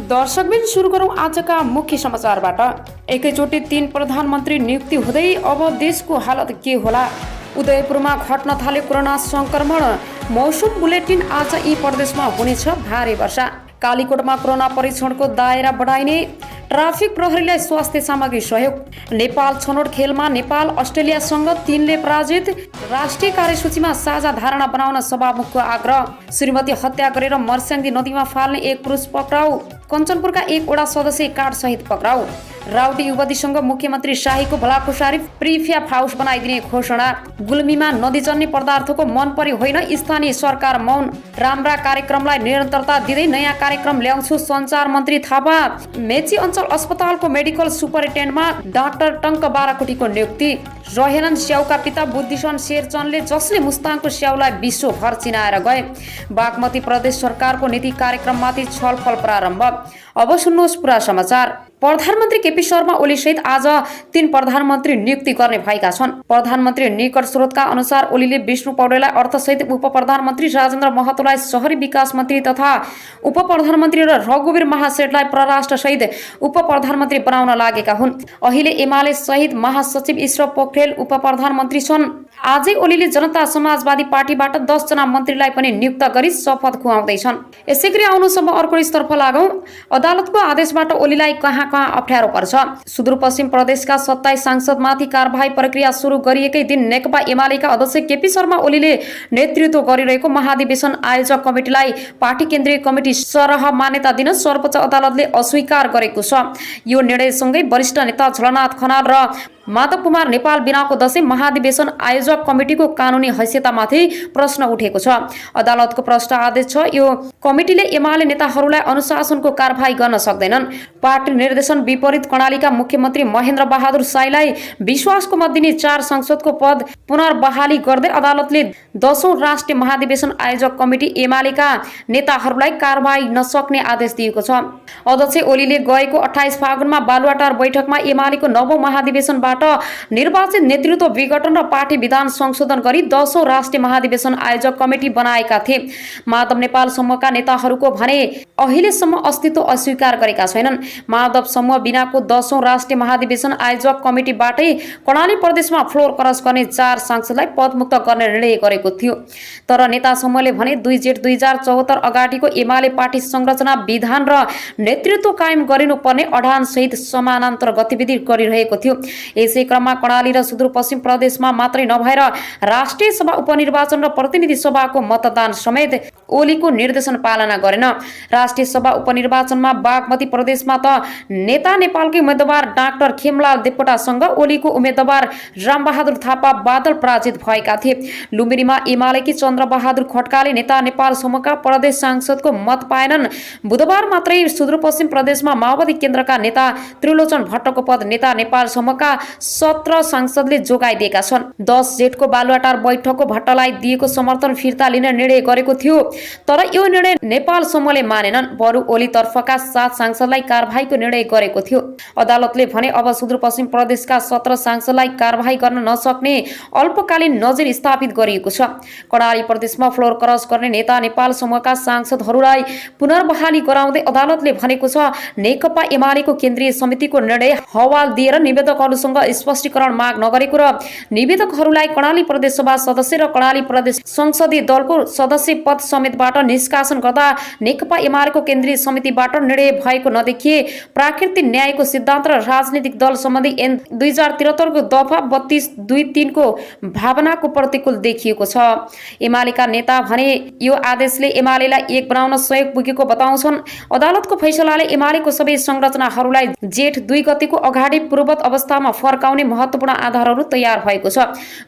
दर्शकबिन सुरु गरौँ आजका मुख्य समाचारबाट। एकैचोटि 3 प्रधानमन्त्री नियुक्ति हुँदै अब देशको हालत के होला? उदयपुरमा घट्न थाल्यो कोरोना संक्रमण। मौसम बुलेटिन। आज यी प्रदेशमा हुनेछ भारी वर्षा। कालीकोटमा कोरोना परीक्षणको दायरा बढाइने। ट्राफिक प्रहरीलाई स्वास्थ्य सामग्री सहयोग। नेपाल छनौट खेलमा नेपाल अस्ट्रेलियासँग 3ले पराजित। राष्ट्रिय कार्यसूचीमा साझा धारणा बनाउन सभामुखको आग्रह। श्रीमती हत्या गरेर मर्स्याङ्दी नदीमा फाल्ने एक पुरुष पक्राउ। कञ्चनपुरका एक वडा सदस्य काठसहित पक्राउ। राउटी युवतीसँग मुख्यमन्त्री शाहीको भलाकुसारी प्रिफिया हाउस बनाइदिने घोषणा। गुल्मीमा नदीजन्य पदार्थको मन परी होइन, स्थानीय सरकार मौन। राम्रा कार्यक्रमलाई निरन्तरता दिँदै नयाँ कार्यक्रम ल्याउँछु, सञ्चार मन्त्री थापा। मेची अञ्चल अस्पतालको मेडिकल सुपरिन्टेन्डेन्टमा डाक्टर टङ्क बाराकोटीको नियुक्ति। रहेनन् स्याउका पिता बुद्धिसन शेरचनले, जसले मुस्ताङको स्याउलाई विश्वभर चिनाएर गए। बागमती प्रदेश सरकारको नीति कार्यक्रममाथि छलफल प्रारम्भ। अब सुन्नुहोस् पुरा समाचार। प्रधानमन्त्री केपी शर्मा ओली सहित आज 3 प्रधानमन्त्री नियुक्ति गर्ने भएका छन्। प्रधानमन्त्री निकट स्रोतका अनुसार ओलीले विष्णु पौडेललाई अर्थसहित उप प्रधानमन्त्री, राजेन्द्र महतोलाई शहरी विकास मन्त्री तथा उप प्रधानमन्त्री र रघुवीर महासेठलाई परराष्ट्र सहित उप प्रधानमन्त्री बनाउन लागेका हुन्। अहिले एमाले सहित महासचिव ईश्वर पोखरेल उप प्रधानमन्त्री छन्। आजै ओलीले जनता समाजवादी पार्टीबाट 10 जना मन्त्रीलाई पनि नियुक्त गरी शपथ खुवाउँदैछन्। यसैगरी आउनुसम्म अर्को स्तरफ लागौं। अदालतको आदेशबाट ओलीलाई कहाँ अप्ठ्यारो पर्छ। सुदूरपश्चिम प्रदेशका 27 सांसदमाथि कारबाही प्रक्रिया सुरु गरिएकै दिन नेकपा एमालेका अध्यक्ष केपी शर्मा ओलीले नेतृत्व गरिरहेको महाधिवेशन आयोजक कमिटीलाई पार्टी केन्द्रीय कमिटी सरह मान्यता दिन सर्वोच्च अदालतले अस्वीकार गरेको छ। यो निर्णयसँगै वरिष्ठ नेता झलनाथ खनाल र माधव कुमार नेपाल बिनाको 10औं महाधिवेशन आयोजक कमिटीको कानुनी हैसियतमाथि प्रश्न उठेको छ। अदालतको प्रष्ट आदेश छ, यो कमिटीले एमाले नेताहरूलाई अनुशासनको कारबाही गर्न सक्दैनन्। पार्टी निर्देशन विपरीत कर्णालीका मुख्यमन्त्री महेन्द्र बहादुर साईलाई विश्वासको मत दिने 4 संसदको पद पुनर्बहाली गर्दै अदालतले 10औं राष्ट्रिय महाधिवेशन आयोजक कमिटी एमालेका नेताहरूलाई कारबाही नसक्ने आदेश दिएको छ। अध्यक्ष ओलीले गएको 28 फागुनमा बालुवाटार बैठकमा एमालेको 9औं महाधिवेशनबाट निर्वाचित नेतृत्व विघटन र पार्टी विधान संशोधन गरी 10औं राष्ट्रिय महाधिवेशन आयोजक कमिटी बनाएका थिए। माधव नेपाल समूहका नेताहरूको भने अहिलेसम्म अस्तित्व अस्वीकार गरेका छैनन्। माधव समूह बिनाको 10औं राष्ट्रिय महाधिवेशन आयोजक कमिटीबाटै कर्णाली प्रदेशमा फ्लोर क्रस गर्ने 4 सांसदलाई पदमुक्त गर्ने निर्णय गरेको थियो। तर नेता समूहले भने 2 जेठ 2074 अगाडिको एमाले पार्टी संरचना, विधान र नेतृत्व कायम गरिनुपर्ने अडानसहित समानान्तर गतिविधि गरिरहेको थियो। यसै क्रममा कर्णाली र सुदूरपश्चिम प्रदेशमा मात्रै नभएर राष्ट्रिय सभा उपनिर्वाचन र प्रतिनिधि सभाको मतदान समेत ओलीको निर्देशन पालना गरेन। राष्ट्रिय सभा उपनिर्वाचनमा बागमती प्रदेशमा त नेता नेपालकै उम्मेद्वार डाक्टर खेमलाल देवकोटासँग ओलीको उम्मेद्वार रामबहादुर थापा बादल पराजित भएका थिए। लुम्बिनीमा एमालेकी चन्द्रबहादुर खड्काले नेता नेपाल समूहका प्रदेश सांसदको मत पाएनन्। बुधबार मात्रै सुदूरपश्चिम प्रदेशमा माओवादी केन्द्रका नेता त्रिलोचन भट्टको पद नेता नेपाल समूहका 17 सांसदले जोगाइदिएका छन्। 10 जेठको बालुवाटार बैठकको भट्टलाई दिएको समर्थन फिर्ता लिने निर्णय गरेको थियो, तर यो निर्णय नेपाल समूहले मानेनन्। बरु ओली तर्फका 7 सांसदलाई कारबाहीको निर्णय गरेको थियो। अदालतले भने अब सुदूरपश्चिम प्रदेशका 17 सांसदलाई कारबाही गर्न नसक्ने अल्पकालीन नजिर स्थापित गरिएको छ। कर्णाली प्रदेशमा फ्लोर क्रस गर्ने नेता नेपाल समूहका सांसदहरूलाई पुनर्बहाली गराउँदै अदालतले भनेको छ, नेकपा एमालेको केन्द्रीय समितिको निर्णय हवाल दिएर निवेदकहरूसँग स्पष्टीकरण माग नगरेको र निवेदकहरूलाई कर्णाली प्रदेश सभा सदस्य र कर्णाली प्रदेश संसदीय दलको सदस्य पद समेतबाट निष्कासन गर्दा नेकपा एमालेको केन्द्रीय समितिबाट निर्णय भएको नदेखिए प्राकृतिक न्यायको सिद्धान्त र राजनीतिक दल सम्बन्धी ऐन 2073 को दफा 32(2)(3 को भावनाको प्रतिकूल देखिएको छ। एमालेका नेता भने यो आदेशले एमालेलाई एक बनाउन सहयोग पुगेको बताउँछन्। अदालतको फैसलाले एमालेको सबै संरचनाहरूलाई जेठ 2 गतेको अगाडि पूर्ववत अवस्थामा फर्काउने महत्त्वपूर्ण आधारहरू तयार भएको छ।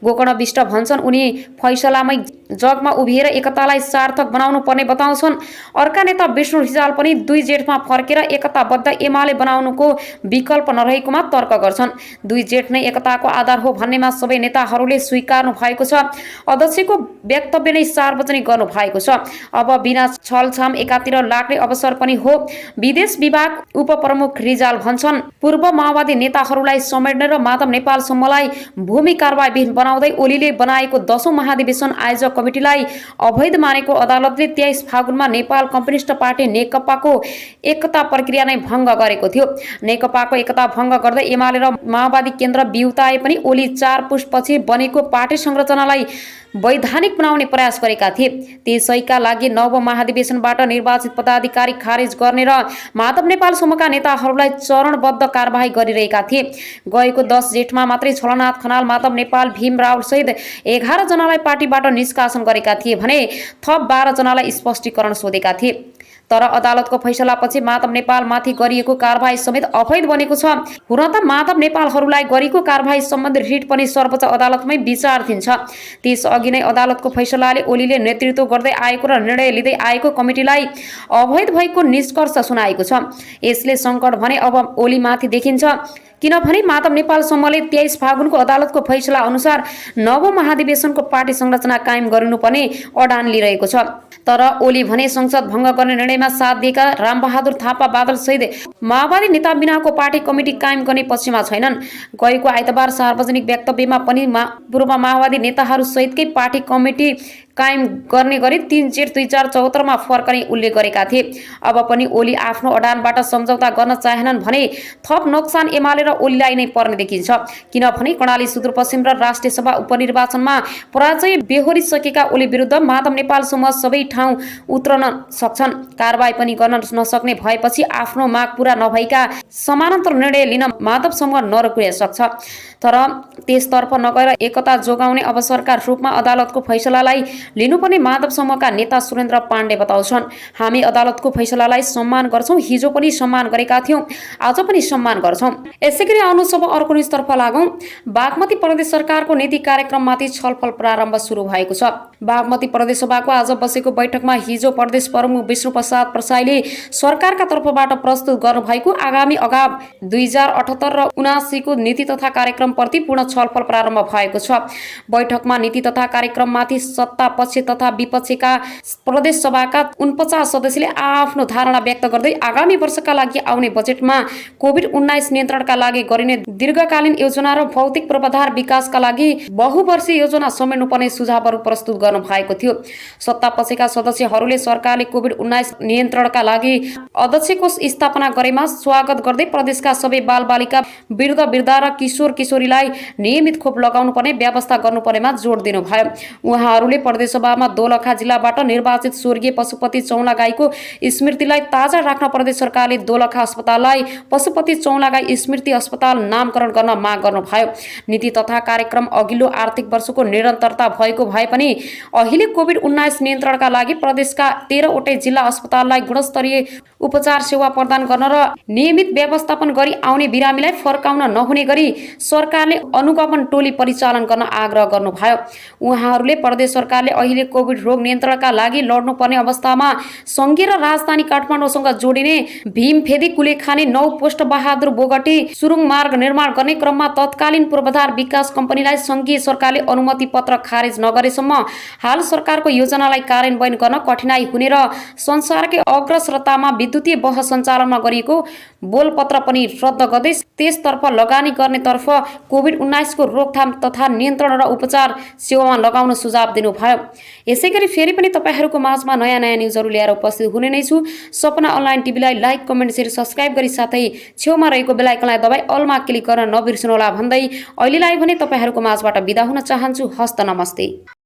गोकर्ण विष्ट भन्छन्, उनी फैसलामै जगमा उभिएर एकतालाई सार्थक बनाउनु पर्ने बताउँछन्। अर्का नेता विष्णु रिजाल पनि 2 जेठमा फर्केर एकताबद्ध एमाले बनाउनुको विकल्प नरहेकोमा तर्क गर्छन्। 2 जेठ नै एकताको आधार हो भन्नेमा सबै नेताहरूले स्वीकार्नु भएको छ। अध्यक्षको वक्तव्य नै सार्वजनिक गर्नु भएको छ। अब बिना छलछाम एकातिर लाग्ने अवसर पनि हो। विदेश विभाग उपप्रमुख रिजाल भन्छन्, पूर्व माओवादी नेताहरूलाई समेट्ने र र माधव नेपालसम्मलाई भूमि कारबाहीविहीन बनाउँदै ओलीले बनाएको 10औं महाधिवेशन आयोजक कमिटीलाई अवैध मानेको अदालतले 23 फागुनमा नेपाल कम्युनिस्ट पार्टी नेकपाको एकता प्रक्रिया नै भङ्ग गरेको थियो। नेकपाको एकता भङ्ग गर्दै एमाले र माओवादी केन्द्र बिउताए पनि ओली 4 पुसपछि बनेको पार्टी संरचनालाई वैधानिक बनाउने प्रयास गरेका थिए। त्यसैका लागि नव महाधिवेशनबाट निर्वाचित पदाधिकारी खारेज गर्ने र माधव नेपालसम्मका नेताहरूलाई चरणबद्ध कारबाही गरिरहेका थिए। गएको 10 जेठमा मात्रै छलनाथ खनाल, माधव नेपाल, भीम रावल सहित 11 जनालाई पार्टीबाट निष्कासन गरेका थिए भने थप 12 जनालाई स्पष्टीकरण सोधेका थिए। तर अदालतको फैसलापछि माधव नेपालमाथि गरिएको कारबाही समेत अवैध बनेको छ। हुन त माधव नेपालहरूलाई गरेको कारबाही सम्बन्धी रिट पनि सर्वोच्च अदालतमै विचाराधीन छ। त्यसअघि नै अदालतको फैसलाले ओलीले नेतृत्व गर्दै आएको र निर्णय लिँदै आएको कमिटीलाई अवैध भएको निष्कर्ष सुनाएको छ। यसले सङ्कट भने अब ओलीमाथि देखिन्छ, किनभने माधव नेपालसम्मले 23 फागुनको अदालतको फैसला अनुसार नव महाधिवेशनको पार्टी संरचना कायम गरिनुपर्ने अडान लिइरहेको छ। तर ओली भने संसद भङ्ग गर्ने निर्णयमा साथ दिएका रामबहादुर थापा, बादल सहित माओवादी नेता बिनाको पार्टी कमिटी कायम गर्ने पक्षमा छैनन्। गएको आइतबार सार्वजनिक वक्तव्यमा पनि पूर्व माओवादी नेताहरू सहितकै पार्टी कमिटी कायम गर्ने गरी 3 जेठ 2074 मा फर्कने उल्लेख गरेका थिए। अब पनि ओली आफ्नो अडानबाट सम्झौता गर्न चाहेनन् भने थप नोक्सान एमाले र ओलीलाई नै पर्ने देखिन्छ, किनभने कर्णाली सुदूरपश्चिम र राष्ट्रिय सभा उपनिर्वाचनमा पराजय बेहोरिसकेका ओली विरुद्ध माधव नेपालसम्म सबै ठाउँ उत्रन सक्छन्। कारबाही पनि गर्न नसक्ने भएपछि आफ्नो माग पूरा नभएका समानान्तर निर्णय लिन माधवसम्म नरोकिन सक्छ। तर त्यसतर्फ नगएर एकता जोगाउने अवसरका रूपमा अदालतको फैसलालाई लिनुपर्ने माधवसम्मका नेता सुरेन्द्र पाण्डे बताउँछन्। हामी अदालतको फैसलालाई सम्मान गर्छौं, हिजो पनि सम्मान गरेका थियौं, आज पनि सम्मान गर्छौं। यसैगरी आउनु सब अर्को न्युजतर्फ लागौं। बागमती प्रदेश सरकारको नीति कार्यक्रममाथि छलफल प्रारम्भ सुरु भएको छ। बागमती प्रदेश सभाको आज बसेको बैठकमा हिजो प्रदेश प्रमुख विष्णु प्रसाद प्रसाईले सरकारका तर्फबाट प्रस्तुत गर्नुभएको आगामी अगाव 2078 र 79 को नीति तथा कार्यक्रम प्रति पूर्ण छलफल प्रारम्भ भएको छ। बैठकमा नीति तथा कार्यक्रममाथि सत्ता पक्ष तथा विपक्षका प्रदेश सभाका 49 सदस्यले आफ्नो धारणा व्यक्त गर्दै आगामी वर्षका लागि आउने बजेटमा कोभिड-19 नियन्त्रणका लागि गरिने दीर्घकालीन योजना र भौतिक पूर्वाधार विकासका लागि बहुवर्षीय योजना समेट्नुपर्ने सुझावहरू प्रस्तुत गर्नु भएको थियो। सत्ता पक्षका सदस्यहरूले सरकारले कोभिड-19 नियन्त्रणका लागि अध्यक्षको स्थापना गरेमा स्वागत गर्दै प्रदेशका सबै बालबालिका, वृद्ध वृद्धा र किशोर किशोरीलाई नियमित खोप लगाउनु पर्ने व्यवस्था गर्नुपर्नेमा जोड दिनुभयो। उहाँहरूले प्रदेशसभामा दोलखा जिल्लाबाट निर्वाचित स्वर्गीय पशुपति चौलागाईको स्मृतिलाई ताजा राख्न प्रदेश सरकारले दोलखा अस्पताललाई पशुपति चौलागाई स्मृति अस्पताल नामकरण गर्न माग गर्नुभयो। नीति तथा कार्यक्रम अघिल्लो आर्थिक वर्षको निरन्तरता भएको भए पनि अहिले कोभिड-19 नियन्त्रणका लागि प्रदेशका 13 वटै जिल्ला अस्पताललाई गुणस्तरीय उपचार सेवा प्रदान गर्न र नियमित व्यवस्थापन गरी आउने बिरामीलाई फर्काउन नहुने गरी सरकारले अनुगमन टोली परिचालन गर्न आग्रह गर्नुभयो। उहाँहरूले प्रदेश सरकारले अहिले कोभिड रोग नियन्त्रणका लागि लड्नुपर्ने अवस्थामा सङ्घीय र राजधानी काठमाडौँसँग जोडिने भीमफेदी कुलेखानी 9 पोस्ट बहादुर बोगटी सुरुङ मार्ग निर्माण गर्ने क्रममा तत्कालीन पूर्वाधार विकास कम्पनीलाई सङ्घीय सरकारले अनुमति पत्र खारेज नगरेसम्म हाल सरकारको योजनालाई कार्यान्वयन गर्न कठिनाई हुने र संसारकै अग्रसरतामा विद्युतीय बहस सञ्चालनमा गरिएको बोलपत्र पनि रद्द गर्दै त्यसतर्फ लगानी गर्नेतर्फ कोभिड-19 को रोकथाम तथा नियन्त्रण र उपचार सेवामा लगाउन सुझाव दिनुभयो। यसैगरी फेरि पनि तपाईहरूको माझमा नयाँ न्युजहरू ल्याएर उपस्थित हुने नै छु। सपना अनलाइन टिभीलाई लाइक, कमेन्ट, शेयर, सब्स्क्राइब गरी साथै छेउमा रहेको बेल आइकनलाई दबाई अलमा क्लिक गर्न नबिर्सनुहोला भन्दै अहिलेलाई भने तपाईहरूको माझबाट बिदा हुन चाहन्छु। हस्त नमस्ते।